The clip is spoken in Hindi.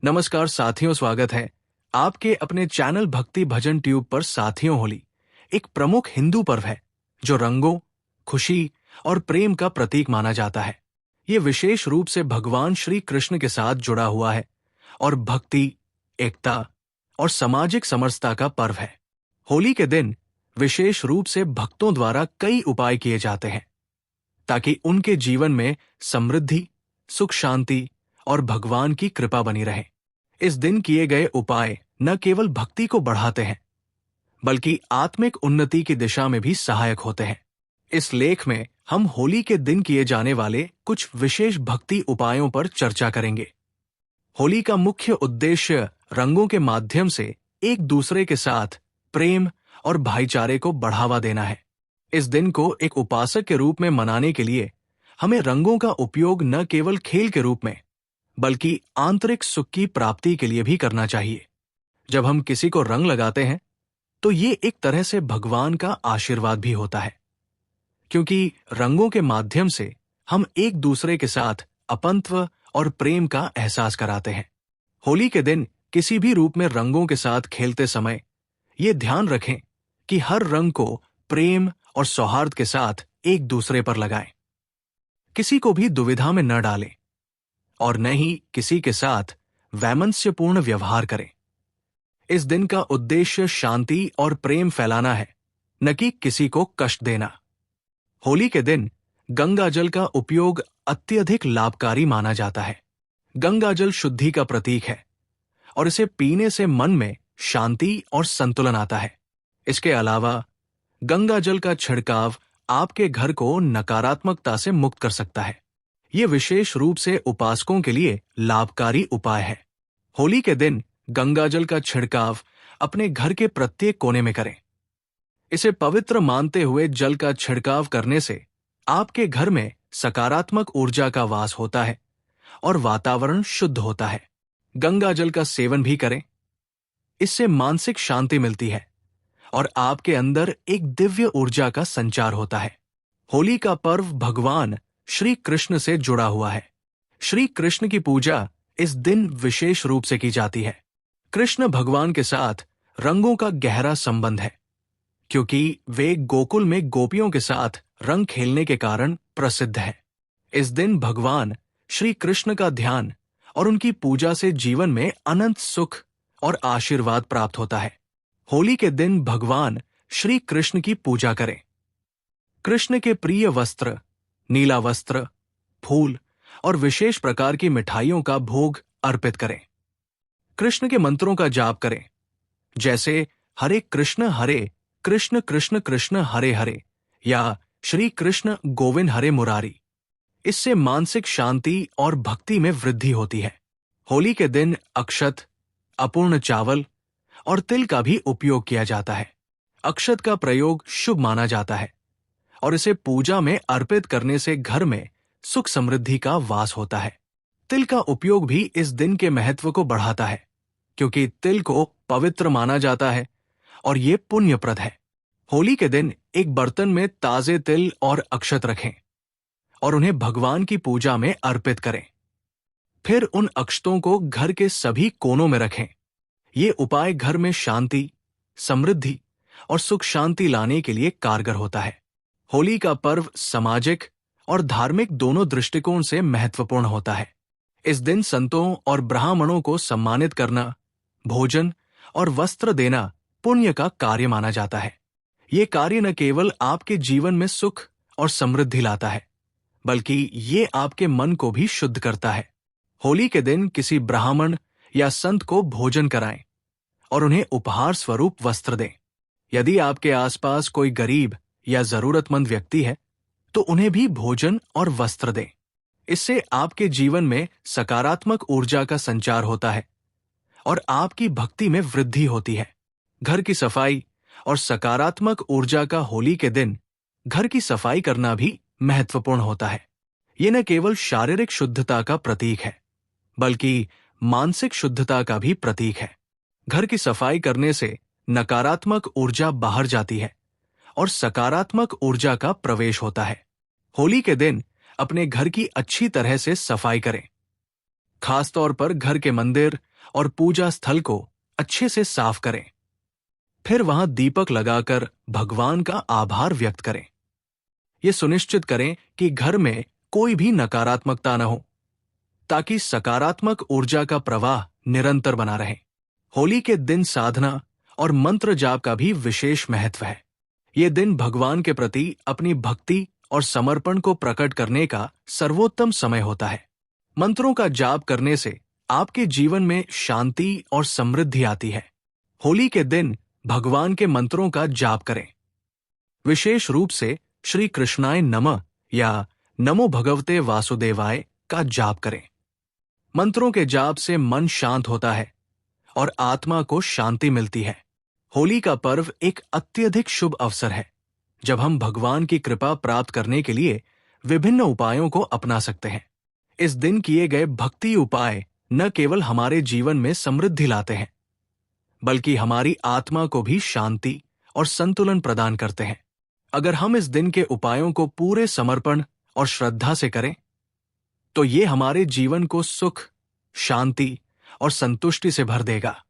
नमस्कार साथियों, स्वागत है आपके अपने चैनल भक्ति भजन ट्यूब पर। साथियों, होली एक प्रमुख हिंदू पर्व है जो रंगों, खुशी और प्रेम का प्रतीक माना जाता है। ये विशेष रूप से भगवान श्री कृष्ण के साथ जुड़ा हुआ है और भक्ति, एकता और सामाजिक समरसता का पर्व है। होली के दिन विशेष रूप से भक्तों द्वारा कई उपाय किए जाते हैं ताकि उनके जीवन में समृद्धि, सुख, शांति और भगवान की कृपा बनी रहे। इस दिन किए गए उपाय न केवल भक्ति को बढ़ाते हैं बल्कि आत्मिक उन्नति की दिशा में भी सहायक होते हैं। इस लेख में हम होली के दिन किए जाने वाले कुछ विशेष भक्ति उपायों पर चर्चा करेंगे। होली का मुख्य उद्देश्य रंगों के माध्यम से एक दूसरे के साथ प्रेम और भाईचारे को बढ़ावा देना है। इस दिन को एक उपासक के रूप में मनाने के लिए हमें रंगों का उपयोग न केवल खेल के रूप में बल्कि आंतरिक सुख की प्राप्ति के लिए भी करना चाहिए। जब हम किसी को रंग लगाते हैं तो ये एक तरह से भगवान का आशीर्वाद भी होता है, क्योंकि रंगों के माध्यम से हम एक दूसरे के साथ अपनत्व और प्रेम का एहसास कराते हैं। होली के दिन किसी भी रूप में रंगों के साथ खेलते समय ये ध्यान रखें कि हर रंग को प्रेम और सौहार्द के साथ एक दूसरे पर लगाएं। किसी को भी दुविधा में न डालें और न ही किसी के साथ वैमनस्यपूर्ण व्यवहार करें। इस दिन का उद्देश्य शांति और प्रेम फैलाना है, न कि किसी को कष्ट देना। होली के दिन गंगा जल का उपयोग अत्यधिक लाभकारी माना जाता है। गंगा जल शुद्धि का प्रतीक है और इसे पीने से मन में शांति और संतुलन आता है। इसके अलावा गंगा जल का छिड़काव आपके घर को नकारात्मकता से मुक्त कर सकता है। ये विशेष रूप से उपासकों के लिए लाभकारी उपाय है। होली के दिन गंगा जल का छिड़काव अपने घर के प्रत्येक कोने में करें। इसे पवित्र मानते हुए जल का छिड़काव करने से आपके घर में सकारात्मक ऊर्जा का वास होता है और वातावरण शुद्ध होता है। गंगा जल का सेवन भी करें। इससे मानसिक शांति मिलती है और आपके अंदर एक दिव्य ऊर्जा का संचार होता है। होली का पर्व भगवान श्री कृष्ण से जुड़ा हुआ है। श्री कृष्ण की पूजा इस दिन विशेष रूप से की जाती है। कृष्ण भगवान के साथ रंगों का गहरा संबंध है, क्योंकि वे गोकुल में गोपियों के साथ रंग खेलने के कारण प्रसिद्ध है। इस दिन भगवान श्री कृष्ण का ध्यान और उनकी पूजा से जीवन में अनंत सुख और आशीर्वाद प्राप्त होता है। होली के दिन भगवान श्री कृष्ण की पूजा करें। कृष्ण के प्रिय वस्त्र, नीला वस्त्र, फूल और विशेष प्रकार की मिठाइयों का भोग अर्पित करें। कृष्ण के मंत्रों का जाप करें, जैसे हरे कृष्ण कृष्ण कृष्ण हरे हरे या श्री कृष्ण गोविंद हरे मुरारी। इससे मानसिक शांति और भक्ति में वृद्धि होती है। होली के दिन अक्षत, अपूर्ण चावल और तिल का भी उपयोग किया जाता है। अक्षत का प्रयोग शुभ माना जाता है और इसे पूजा में अर्पित करने से घर में सुख समृद्धि का वास होता है। तिल का उपयोग भी इस दिन के महत्व को बढ़ाता है, क्योंकि तिल को पवित्र माना जाता है और ये पुण्यप्रद है। होली के दिन एक बर्तन में ताजे तिल और अक्षत रखें और उन्हें भगवान की पूजा में अर्पित करें। फिर उन अक्षतों को घर के सभी कोनों में रखें। ये उपाय घर में शांति, समृद्धि और सुख शांति लाने के लिए कारगर होता है। होली का पर्व सामाजिक और धार्मिक दोनों दृष्टिकोण से महत्वपूर्ण होता है। इस दिन संतों और ब्राह्मणों को सम्मानित करना, भोजन और वस्त्र देना पुण्य का कार्य माना जाता है। ये कार्य न केवल आपके जीवन में सुख और समृद्धि लाता है, बल्कि ये आपके मन को भी शुद्ध करता है। होली के दिन किसी ब्राह्मण या संत को भोजन कराएं और उन्हें उपहार स्वरूप वस्त्र दें। यदि आपके आसपास कोई गरीब या जरूरतमंद व्यक्ति है तो उन्हें भी भोजन और वस्त्र दें। इससे आपके जीवन में सकारात्मक ऊर्जा का संचार होता है और आपकी भक्ति में वृद्धि होती है। घर की सफाई और सकारात्मक ऊर्जा का होली के दिन घर की सफाई करना भी महत्वपूर्ण होता है। ये न केवल शारीरिक शुद्धता का प्रतीक है, बल्कि मानसिक शुद्धता का भी प्रतीक है। घर की सफाई करने से नकारात्मक ऊर्जा बाहर जाती है और सकारात्मक ऊर्जा का प्रवेश होता है। होली के दिन अपने घर की अच्छी तरह से सफाई करें। खासतौर पर घर के मंदिर और पूजा स्थल को अच्छे से साफ करें। फिर वहां दीपक लगाकर भगवान का आभार व्यक्त करें। ये सुनिश्चित करें कि घर में कोई भी नकारात्मकता न हो, ताकि सकारात्मक ऊर्जा का प्रवाह निरंतर बना रहे। होली के दिन साधना और मंत्र जाप का भी विशेष महत्व है। ये दिन भगवान के प्रति अपनी भक्ति और समर्पण को प्रकट करने का सर्वोत्तम समय होता है। मंत्रों का जाप करने से आपके जीवन में शांति और समृद्धि आती है। होली के दिन भगवान के मंत्रों का जाप करें। विशेष रूप से श्री कृष्णाय नमः या नमो भगवते वासुदेवाय का जाप करें। मंत्रों के जाप से मन शांत होता है और आत्मा को शांति मिलती है। होली का पर्व एक अत्यधिक शुभ अवसर है, जब हम भगवान की कृपा प्राप्त करने के लिए विभिन्न उपायों को अपना सकते हैं। इस दिन किए गए भक्ति उपाय न केवल हमारे जीवन में समृद्धि लाते हैं, बल्कि हमारी आत्मा को भी शांति और संतुलन प्रदान करते हैं। अगर हम इस दिन के उपायों को पूरे समर्पण और श्रद्धा से करें, तो ये हमारे जीवन को सुख, शांति और संतुष्टि से भर देगा।